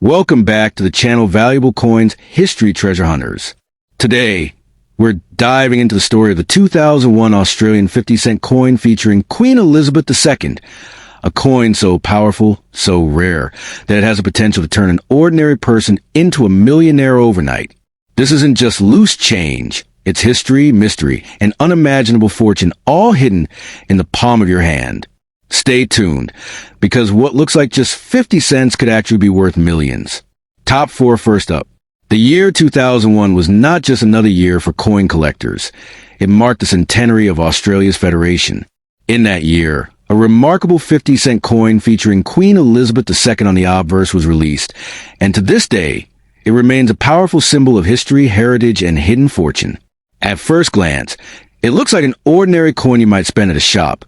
Welcome back to the channel Valuable Coins History Treasure Hunters. Today, we're diving into the story of the 2001 Australian 50-cent coin featuring Queen Elizabeth II, a coin so powerful, so rare, that it has the potential to turn an ordinary person into a millionaire overnight. This isn't just loose change. It's history, mystery, and unimaginable fortune all hidden in the palm of your hand. Stay tuned, because what looks like just 50 cents could actually be worth millions. Top 4 first up. The year 2001 was not just another year for coin collectors. It marked the centenary of Australia's Federation. In that year, a remarkable 50-cent coin featuring Queen Elizabeth II on the obverse was released, and to this day, it remains a powerful symbol of history, heritage, and hidden fortune. At first glance, it looks like an ordinary coin you might spend at a shop,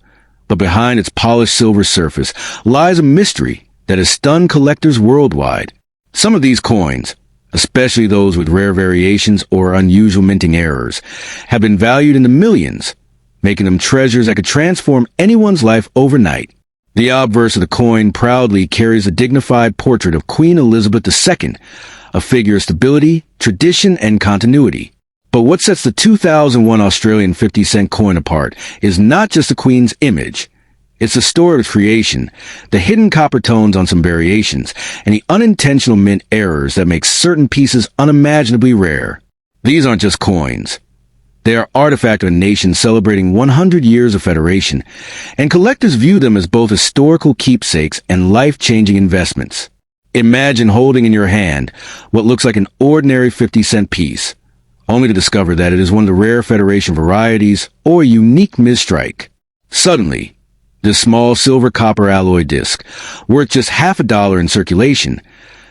but behind its polished silver surface lies a mystery that has stunned collectors worldwide. Some of these coins, especially those with rare variations or unusual minting errors, have been valued in the millions, making them treasures that could transform anyone's life overnight. The obverse of the coin proudly carries a dignified portrait of Queen Elizabeth II, a figure of stability, tradition, and continuity. But what sets the 2001 Australian 50-cent coin apart is not just the Queen's image. It's the story of creation, the hidden copper tones on some variations, and the unintentional mint errors that make certain pieces unimaginably rare. These aren't just coins. They are artifacts of a nation celebrating 100 years of federation, and collectors view them as both historical keepsakes and life-changing investments. Imagine holding in your hand what looks like an ordinary 50-cent piece, only to discover that it is one of the rare Federation varieties or a unique misstrike. Suddenly, this small silver-copper alloy disc, worth just $50 in circulation,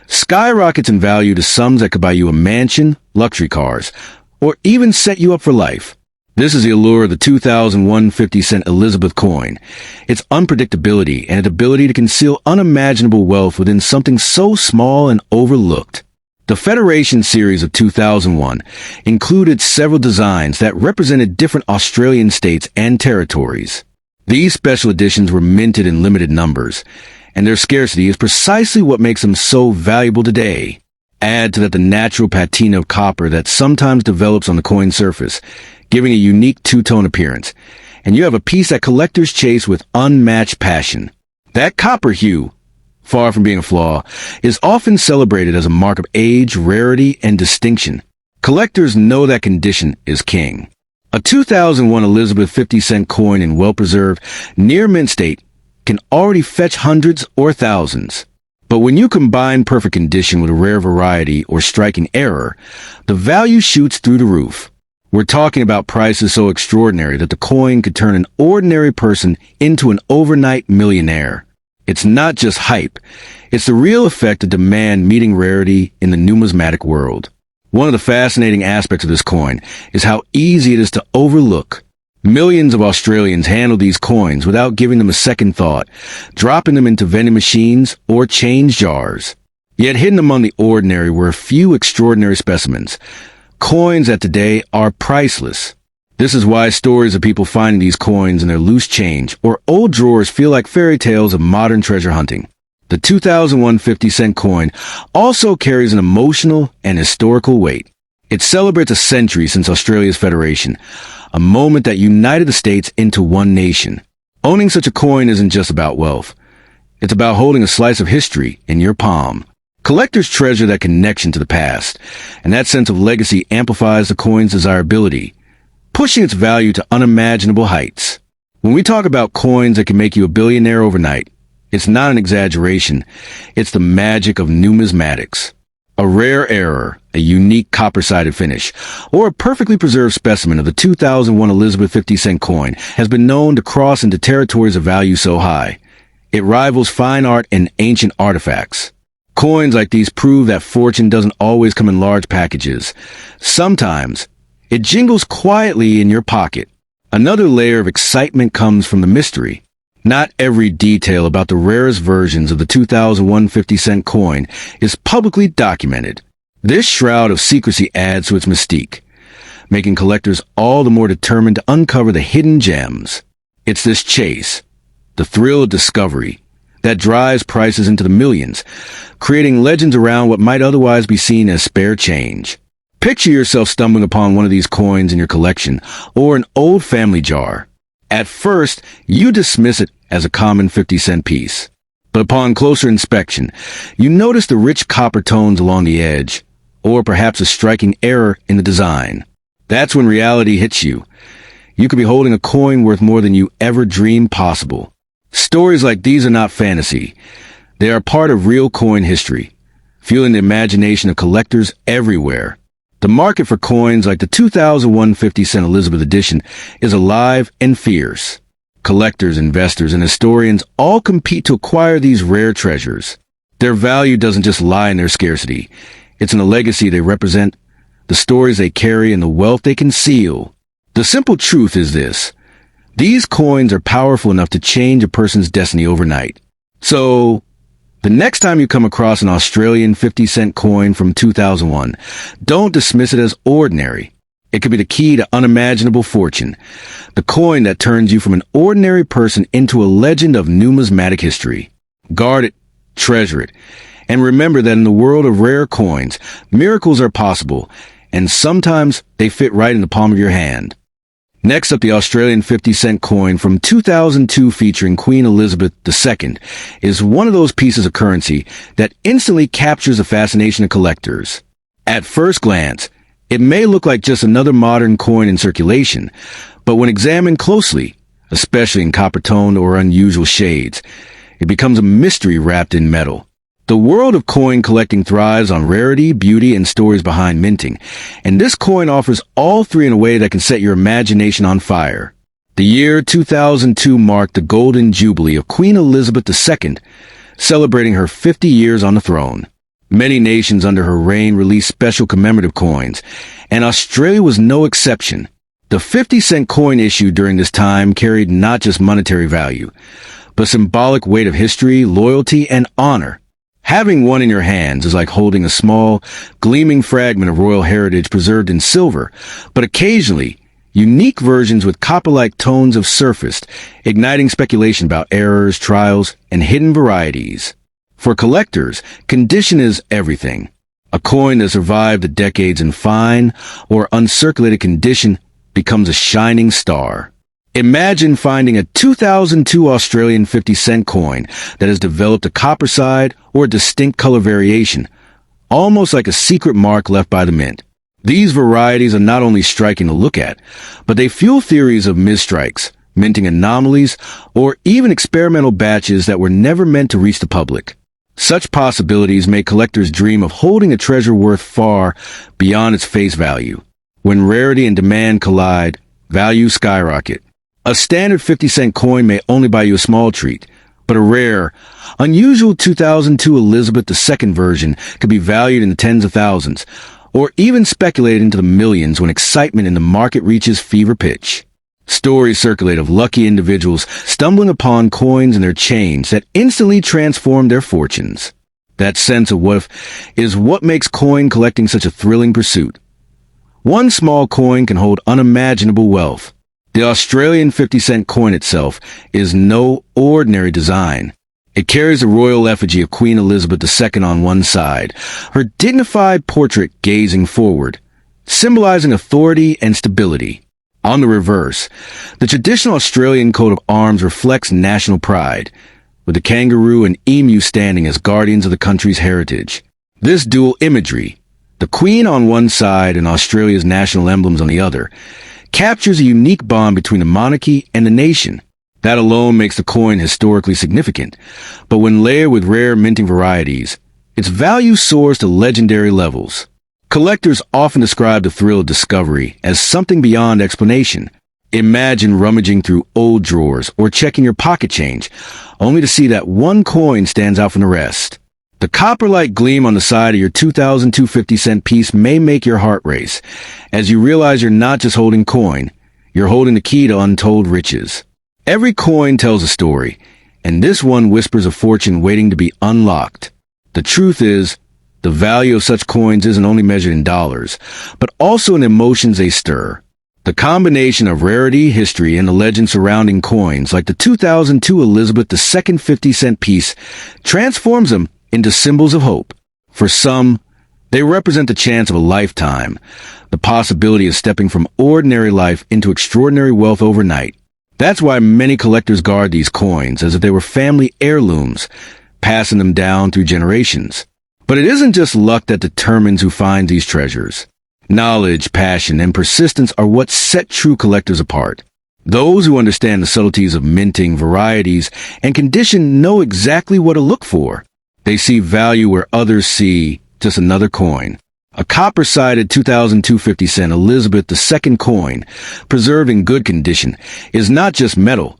skyrockets in value to sums that could buy you a mansion, luxury cars, or even set you up for life. This is the allure of the 2001 50-cent Elizabeth coin, its unpredictability and its ability to conceal unimaginable wealth within something so small and overlooked. The Federation series of 2001 included several designs that represented different Australian states and territories. These special editions were minted in limited numbers, and their scarcity is precisely what makes them so valuable today. Add to that the natural patina of copper that sometimes develops on the coin surface, giving a unique two-tone appearance, and you have a piece that collectors chase with unmatched passion. That copper hue, far from being a flaw, is often celebrated as a mark of age, rarity, and distinction. Collectors know that condition is king. A 2001 Elizabeth 50-cent coin in well-preserved, near-mint state can already fetch hundreds or thousands. But when you combine perfect condition with a rare variety or striking error, the value shoots through the roof. We're talking about prices so extraordinary that the coin could turn an ordinary person into an overnight millionaire. It's not just hype. It's the real effect of demand meeting rarity in the numismatic world. One of the fascinating aspects of this coin is how easy it is to overlook. Millions of Australians handle these coins without giving them a second thought, dropping them into vending machines or change jars. Yet hidden among the ordinary were a few extraordinary specimens, coins that today are priceless. This is why stories of people finding these coins in their loose change or old drawers feel like fairy tales of modern treasure hunting. The 2001 50-cent coin also carries an emotional and historical weight. It celebrates a century since Australia's Federation, a moment that united the states into one nation. Owning such a coin isn't just about wealth. It's about holding a slice of history in your palm. Collectors treasure that connection to the past, and that sense of legacy amplifies the coin's desirability, pushing its value to unimaginable heights. When we talk about coins that can make you a billionaire overnight, it's not an exaggeration. It's the magic of numismatics. A rare error, a unique copper-sided finish, or a perfectly preserved specimen of the 2001 Elizabeth 50-cent coin has been known to cross into territories of value so high. It rivals fine art and ancient artifacts. Coins like these prove that fortune doesn't always come in large packages. Sometimes, it jingles quietly in your pocket. Another layer of excitement comes from the mystery. Not every detail about the rarest versions of the 2001 50-cent coin is publicly documented. This shroud of secrecy adds to its mystique, making collectors all the more determined to uncover the hidden gems. It's this chase, the thrill of discovery, that drives prices into the millions, creating legends around what might otherwise be seen as spare change. Picture yourself stumbling upon one of these coins in your collection, or an old family jar. At first, you dismiss it as a common 50-cent piece. But upon closer inspection, you notice the rich copper tones along the edge, or perhaps a striking error in the design. That's when reality hits you. You could be holding a coin worth more than you ever dreamed possible. Stories like these are not fantasy. They are part of real coin history, fueling the imagination of collectors everywhere. The market for coins like the 2001 50-cent Elizabeth edition is alive and fierce. Collectors, investors, and historians all compete to acquire these rare treasures. Their value doesn't just lie in their scarcity. It's in the legacy they represent, the stories they carry, and the wealth they conceal. The simple truth is this: these coins are powerful enough to change a person's destiny overnight. So, the next time you come across an Australian 50-cent coin from 2001, don't dismiss it as ordinary. It could be the key to unimaginable fortune, the coin that turns you from an ordinary person into a legend of numismatic history. Guard it, treasure it, and remember that in the world of rare coins, miracles are possible, and sometimes they fit right in the palm of your hand. Next up, the Australian 50-cent coin from 2002 featuring Queen Elizabeth II is one of those pieces of currency that instantly captures the fascination of collectors. At first glance, it may look like just another modern coin in circulation, but when examined closely, especially in copper-toned or unusual shades, it becomes a mystery wrapped in metal. The world of coin collecting thrives on rarity, beauty, and stories behind minting, and this coin offers all three in a way that can set your imagination on fire. The year 2002 marked the golden jubilee of Queen Elizabeth II, celebrating her 50 years on the throne. Many nations under her reign released special commemorative coins, and Australia was no exception. The 50-cent coin issued during this time carried not just monetary value, but symbolic weight of history, loyalty, and honor. Having one in your hands is like holding a small, gleaming fragment of royal heritage preserved in silver, but occasionally, unique versions with copper-like tones have surfaced, igniting speculation about errors, trials, and hidden varieties. For collectors, condition is everything. A coin that survived the decades in fine or uncirculated condition becomes a shining star. Imagine finding a 2002 Australian 50-cent coin that has developed a copper side or a distinct color variation, almost like a secret mark left by the mint. These varieties are not only striking to look at, but they fuel theories of misstrikes, minting anomalies, or even experimental batches that were never meant to reach the public. Such possibilities make collectors dream of holding a treasure worth far beyond its face value. When rarity and demand collide, values skyrocket. A standard 50-cent coin may only buy you a small treat, but a rare, unusual 2002 Elizabeth II version could be valued in the tens of thousands, or even speculated into the millions when excitement in the market reaches fever pitch. Stories circulate of lucky individuals stumbling upon coins in their chains that instantly transform their fortunes. That sense of what if is what makes coin collecting such a thrilling pursuit. One small coin can hold unimaginable wealth. The Australian 50-cent coin itself is no ordinary design. It carries the royal effigy of Queen Elizabeth II on one side, her dignified portrait gazing forward, symbolizing authority and stability. On the reverse, the traditional Australian coat of arms reflects national pride, with the kangaroo and emu standing as guardians of the country's heritage. This dual imagery, the Queen on one side and Australia's national emblems on the other, captures a unique bond between the monarchy and the nation. That alone makes the coin historically significant, but when layered with rare minting varieties, its value soars to legendary levels. Collectors often describe the thrill of discovery as something beyond explanation. Imagine rummaging through old drawers or checking your pocket change, only to see that one coin stands out from the rest. The copper-like gleam on the side of your 2002 50-cent piece may make your heart race, as you realize you're not just holding coin, you're holding the key to untold riches. Every coin tells a story, and this one whispers a fortune waiting to be unlocked. The truth is, the value of such coins isn't only measured in dollars, but also in emotions they stir. The combination of rarity, history, and the legend surrounding coins like the 2002 Elizabeth II 50-cent piece transforms them into symbols of hope. For some, they represent the chance of a lifetime, the possibility of stepping from ordinary life into extraordinary wealth overnight. That's why many collectors guard these coins as if they were family heirlooms, passing them down through generations. But it isn't just luck that determines who finds these treasures. Knowledge, passion, and persistence are what set true collectors apart. Those who understand the subtleties of minting, varieties, and condition know exactly what to look for. They see value where others see just another coin. A copper-sided 2002 50-cent Elizabeth II coin, preserved in good condition, is not just metal.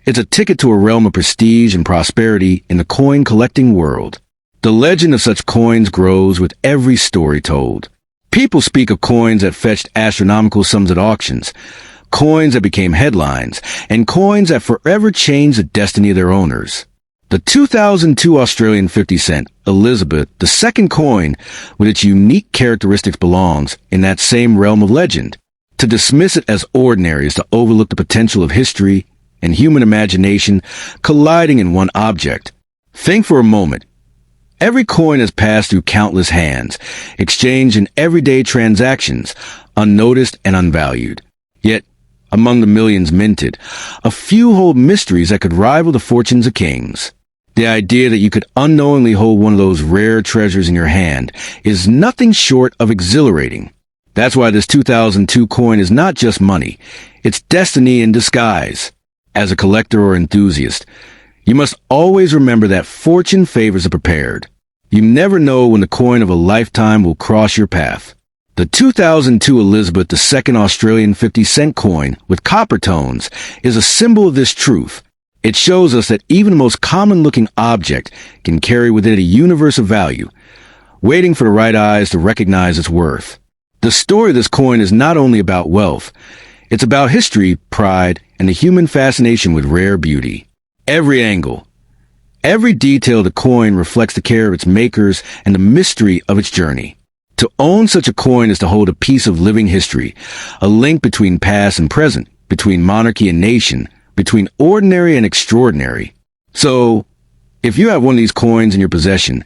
It's a ticket to a realm of prestige and prosperity in the coin collecting world. The legend of such coins grows with every story told. People speak of coins that fetched astronomical sums at auctions, coins that became headlines, and coins that forever changed the destiny of their owners. The 2002 Australian 50-cent Elizabeth II coin, with its unique characteristics, belongs in that same realm of legend. To dismiss it as ordinary is to overlook the potential of history and human imagination colliding in one object. Think for a moment. Every coin has passed through countless hands, exchanged in everyday transactions, unnoticed and unvalued. Yet, among the millions minted, a few hold mysteries that could rival the fortunes of kings. The idea that you could unknowingly hold one of those rare treasures in your hand is nothing short of exhilarating. That's why this 2002 coin is not just money, it's destiny in disguise. As a collector or enthusiast, you must always remember that fortune favors the prepared. You never know when the coin of a lifetime will cross your path. The 2002 Elizabeth II Australian 50-cent coin with copper tones is a symbol of this truth. It shows us that even the most common-looking object can carry within it a universe of value, waiting for the right eyes to recognize its worth. The story of this coin is not only about wealth, it's about history, pride, and the human fascination with rare beauty. Every angle, every detail of the coin reflects the care of its makers and the mystery of its journey. To own such a coin is to hold a piece of living history, a link between past and present, between monarchy and nation, between ordinary and extraordinary. So, if you have one of these coins in your possession,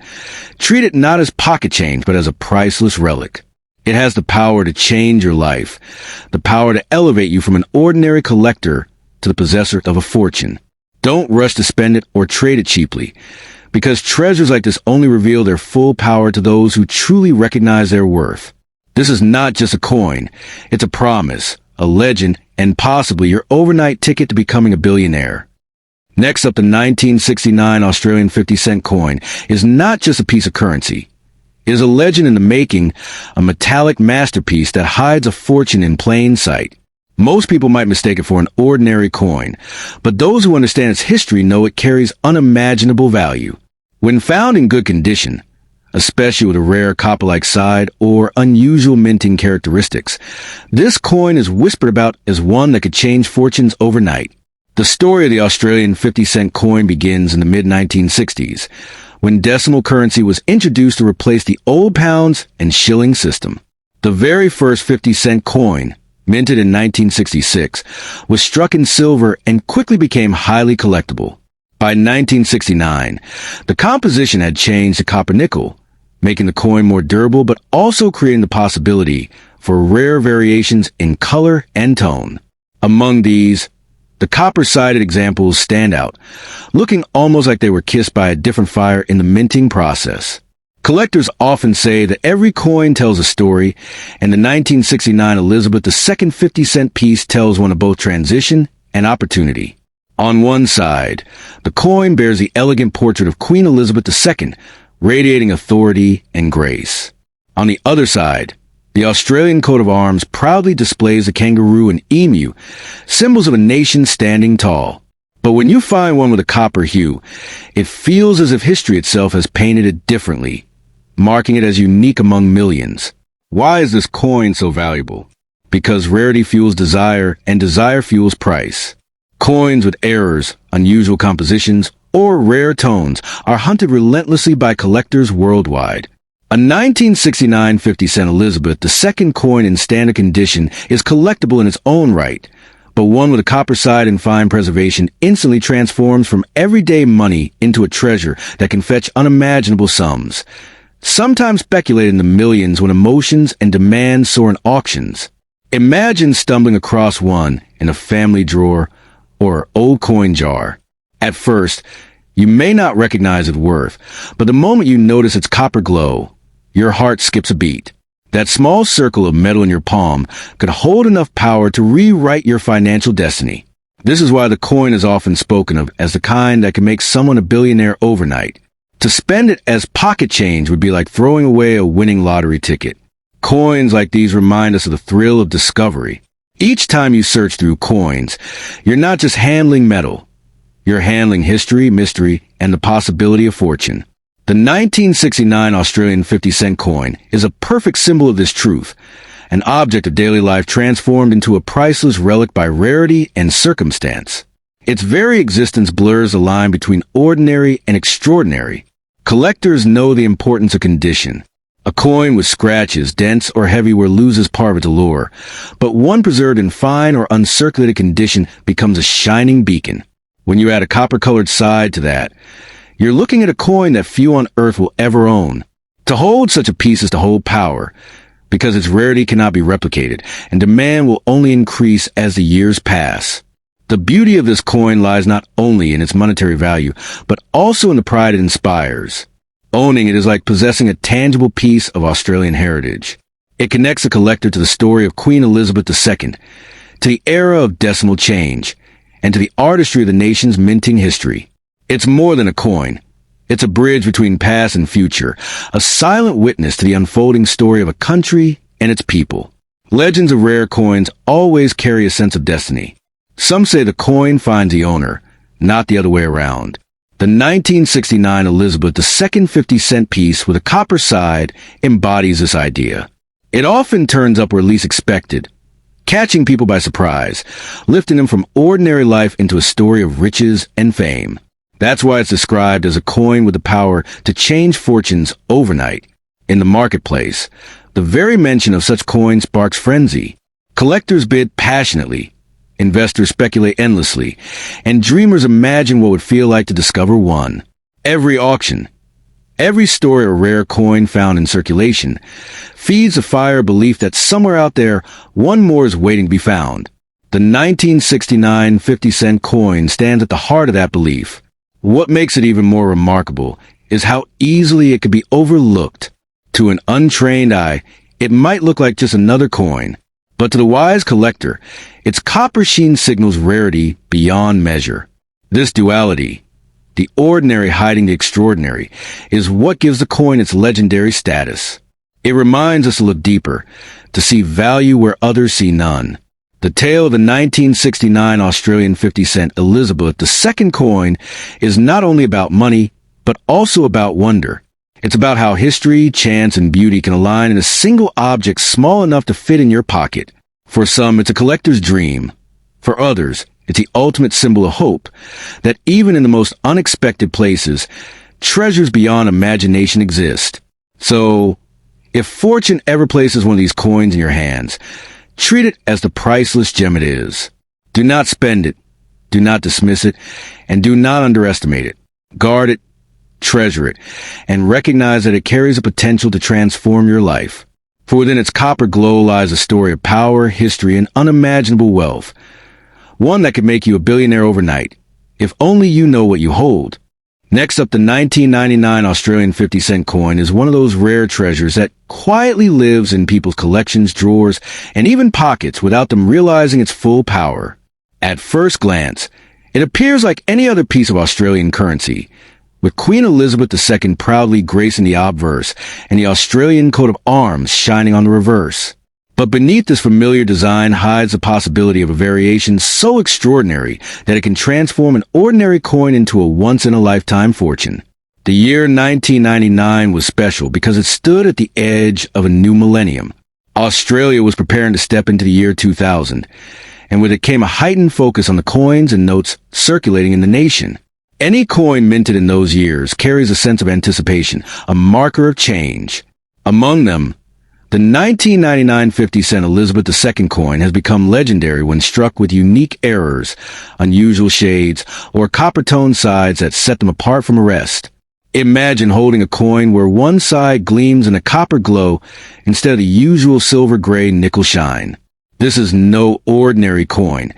treat it not as pocket change, but as a priceless relic. It has the power to change your life, the power to elevate you from an ordinary collector to the possessor of a fortune. Don't rush to spend it or trade it cheaply, because treasures like this only reveal their full power to those who truly recognize their worth. This is not just a coin, it's a promise, a legend, and possibly your overnight ticket to becoming a billionaire. Next up, the 1969 Australian 50-cent coin is not just a piece of currency. It is a legend in the making, a metallic masterpiece that hides a fortune in plain sight. Most people might mistake it for an ordinary coin, but those who understand its history know it carries unimaginable value. When found in good condition, especially with a rare copper-like side or unusual minting characteristics, this coin is whispered about as one that could change fortunes overnight. The story of the Australian 50-cent coin begins in the mid-1960s, when decimal currency was introduced to replace the old pounds and shilling system. The very first 50-cent coin, minted in 1966, was struck in silver and quickly became highly collectible. By 1969, the composition had changed to copper-nickel, making the coin more durable but also creating the possibility for rare variations in color and tone. Among these, the copper-sided examples stand out, looking almost like they were kissed by a different fire in the minting process. Collectors often say that every coin tells a story, and the 1969 Elizabeth II 50-cent piece tells one of both transition and opportunity. On one side, the coin bears the elegant portrait of Queen Elizabeth II, radiating authority and grace. On the other side, the Australian coat of arms proudly displays a kangaroo and emu, symbols of a nation standing tall. But when you find one with a copper hue, it feels as if history itself has painted it differently, marking it as unique among millions. Why is this coin so valuable? Because rarity fuels desire, and desire fuels price. Coins with errors, unusual compositions, or rare tones are hunted relentlessly by collectors worldwide. A 1969 50-cent Elizabeth II coin in standard condition is collectible in its own right, but one with a copper side and fine preservation instantly transforms from everyday money into a treasure that can fetch unimaginable sums, sometimes speculated in the millions when emotions and demand soar in auctions. Imagine stumbling across one in a family drawer or old coin jar. At first, you may not recognize its worth, but the moment you notice its copper glow, your heart skips a beat. That small circle of metal in your palm could hold enough power to rewrite your financial destiny. This is why the coin is often spoken of as the kind that can make someone a billionaire overnight. To spend it as pocket change would be like throwing away a winning lottery ticket. Coins like these remind us of the thrill of discovery. Each time you search through coins, you're not just handling metal. You're handling history, mystery, and the possibility of fortune. The 1969 Australian 50-cent coin is a perfect symbol of this truth, an object of daily life transformed into a priceless relic by rarity and circumstance. Its very existence blurs the line between ordinary and extraordinary. Collectors know the importance of condition. A coin with scratches, dense or heavy, loses part of its allure, but one preserved in fine or uncirculated condition becomes a shining beacon. When you add a copper-colored side to that, you're looking at a coin that few on earth will ever own. To hold such a piece is to hold power, because its rarity cannot be replicated, and demand will only increase as the years pass. The beauty of this coin lies not only in its monetary value, but also in the pride it inspires. Owning it is like possessing a tangible piece of Australian heritage. It connects a collector to the story of Queen Elizabeth II, to the era of decimal change, and to the artistry of the nation's minting history. It's more than a coin. It's a bridge between past and future, a silent witness to the unfolding story of a country and its people. Legends of rare coins always carry a sense of destiny. Some say the coin finds the owner, not the other way around. The 1969 Elizabeth II 50-cent piece with a copper side embodies this idea. It often turns up where least expected, catching people by surprise, lifting them from ordinary life into a story of riches and fame. That's why it's described as a coin with the power to change fortunes overnight. In the marketplace, the very mention of such coins sparks frenzy. Collectors bid passionately, investors speculate endlessly, and dreamers imagine what would feel like to discover one. Every auction, every story of a rare coin found in circulation, feeds a fire of belief that somewhere out there, one more is waiting to be found. The 1969 50-cent coin stands at the heart of that belief. What makes it even more remarkable is how easily it could be overlooked. To an untrained eye, it might look like just another coin, but to the wise collector, its copper sheen signals rarity beyond measure. This duality, the ordinary hiding the extraordinary, is what gives the coin its legendary status. It reminds us to look deeper, to see value where others see none. The tale of the 1969 Australian 50-cent Elizabeth II coin is not only about money, but also about wonder. It's about how history, chance, and beauty can align in a single object small enough to fit in your pocket. For some, it's a collector's dream. For others, it's the ultimate symbol of hope, that even in the most unexpected places, treasures beyond imagination exist. So, if fortune ever places one of these coins in your hands, treat it as the priceless gem it is. Do not spend it, do not dismiss it, and do not underestimate it. Guard it, treasure it, and recognize that it carries the potential to transform your life. For within its copper glow lies a story of power, history, and unimaginable wealth. One that could make you a billionaire overnight, if only you know what you hold. Next up, the 1999 Australian 50-cent coin is one of those rare treasures that quietly lives in people's collections, drawers, and even pockets without them realizing its full power. At first glance, it appears like any other piece of Australian currency, with Queen Elizabeth II proudly gracing the obverse and the Australian coat of arms shining on the reverse. But beneath this familiar design hides the possibility of a variation so extraordinary that it can transform an ordinary coin into a once-in-a-lifetime fortune. The year 1999 was special because it stood at the edge of a new millennium. Australia was preparing to step into the year 2000, and with it came a heightened focus on the coins and notes circulating in the nation. Any coin minted in those years carries a sense of anticipation, a marker of change. Among them, the 1999 50-cent Elizabeth II coin has become legendary when struck with unique errors, unusual shades, or copper-tone sides that set them apart from the rest. Imagine holding a coin where one side gleams in a copper glow instead of the usual silver-gray nickel shine. This is no ordinary coin.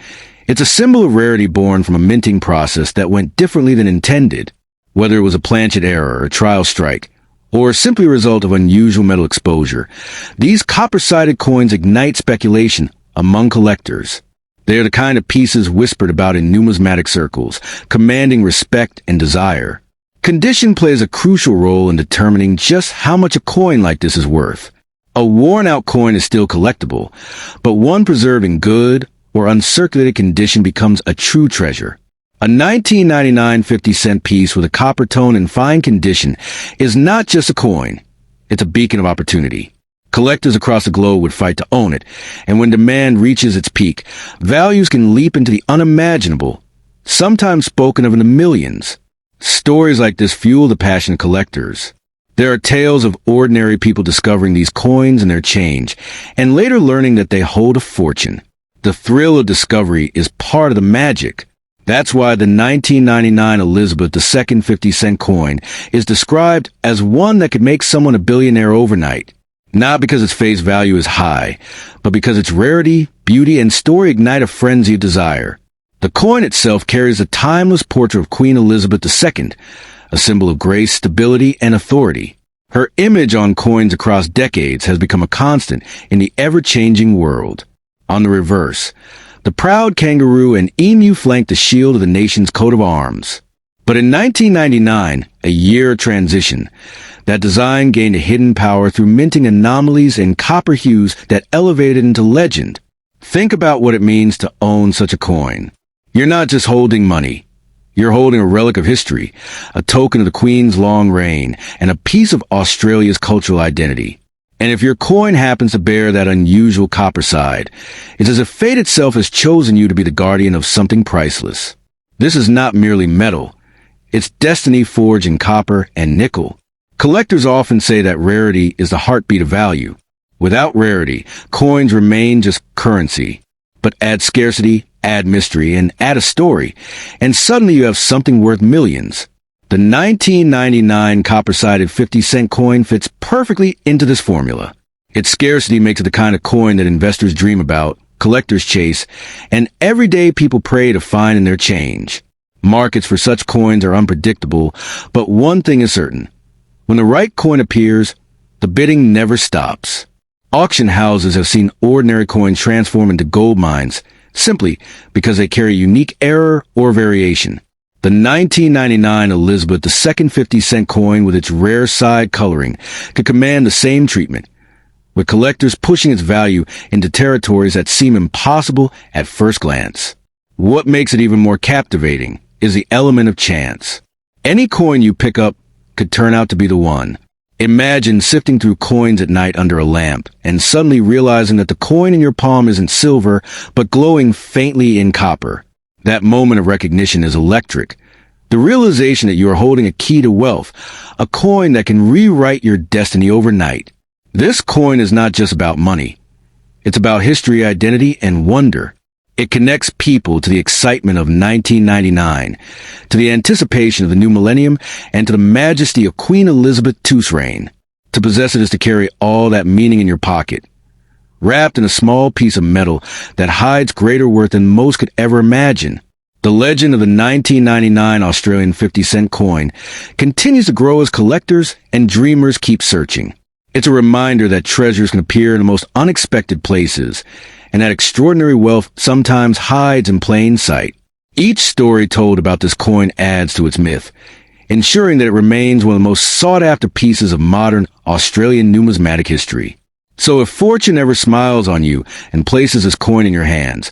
It's a symbol of rarity born from a minting process that went differently than intended. Whether it was a planchet error, a trial strike, or simply a result of unusual metal exposure, these copper-sided coins ignite speculation among collectors. They are the kind of pieces whispered about in numismatic circles, commanding respect and desire. Condition plays a crucial role in determining just how much a coin like this is worth. A worn-out coin is still collectible, but one preserved in good or uncirculated condition becomes a true treasure. A 1999 50-cent piece with a copper tone in fine condition is not just a coin. It's a beacon of opportunity. Collectors across the globe would fight to own it, and when demand reaches its peak, values can leap into the unimaginable, sometimes spoken of in the millions. Stories like this fuel the passion of collectors. There are tales of ordinary people discovering these coins and their change, and later learning that they hold a fortune. The thrill of discovery is part of the magic. That's why the 1999 Elizabeth II 50-cent coin is described as one that could make someone a billionaire overnight. Not because its face value is high, but because its rarity, beauty, and story ignite a frenzy of desire. The coin itself carries a timeless portrait of Queen Elizabeth II, a symbol of grace, stability, and authority. Her image on coins across decades has become a constant in the ever-changing world. On the reverse, the proud kangaroo and emu flank the shield of the nation's coat of arms. But in 1999, a year of transition, that design gained a hidden power through minting anomalies in copper hues that elevated it into legend. Think about what it means to own such a coin. You're not just holding money. You're holding a relic of history, a token of the Queen's long reign, and a piece of Australia's cultural identity. And if your coin happens to bear that unusual copper side, it's as if fate itself has chosen you to be the guardian of something priceless. This is not merely metal. It's destiny forged in copper and nickel. Collectors often say that rarity is the heartbeat of value. Without rarity, coins remain just currency. But add scarcity, add mystery, and add a story, and suddenly you have something worth millions. The 1999 copper-sided 50-cent coin fits perfectly into this formula. Its scarcity makes it the kind of coin that investors dream about, collectors chase, and everyday people pray to find in their change. Markets for such coins are unpredictable, but one thing is certain. When the right coin appears, the bidding never stops. Auction houses have seen ordinary coins transform into gold mines, simply because they carry unique error or variation. The 1999 Elizabeth II 50-cent coin with its rare side coloring could command the same treatment, with collectors pushing its value into territories that seem impossible at first glance. What makes it even more captivating is the element of chance. Any coin you pick up could turn out to be the one. Imagine sifting through coins at night under a lamp and suddenly realizing that the coin in your palm isn't silver, but glowing faintly in copper. That moment of recognition is electric. The realization that you are holding a key to wealth, a coin that can rewrite your destiny overnight. This coin is not just about money. It's about history, identity, and wonder. It connects people to the excitement of 1999, to the anticipation of the new millennium, and to the majesty of Queen Elizabeth II's reign. To possess it is to carry all that meaning in your pocket, wrapped in a small piece of metal that hides greater worth than most could ever imagine. The legend of the 1999 Australian 50-cent coin continues to grow as collectors and dreamers keep searching. It's a reminder that treasures can appear in the most unexpected places, and that extraordinary wealth sometimes hides in plain sight. Each story told about this coin adds to its myth, ensuring that it remains one of the most sought-after pieces of modern Australian numismatic history. So if fortune ever smiles on you and places this coin in your hands,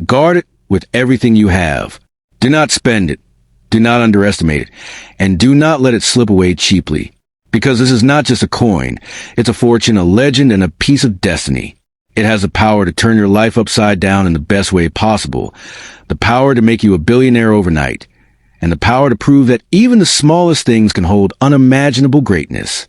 guard it with everything you have. Do not spend it, do not underestimate it, and do not let it slip away cheaply. Because this is not just a coin, it's a fortune, a legend, and a piece of destiny. It has the power to turn your life upside down in the best way possible, the power to make you a billionaire overnight, and the power to prove that even the smallest things can hold unimaginable greatness.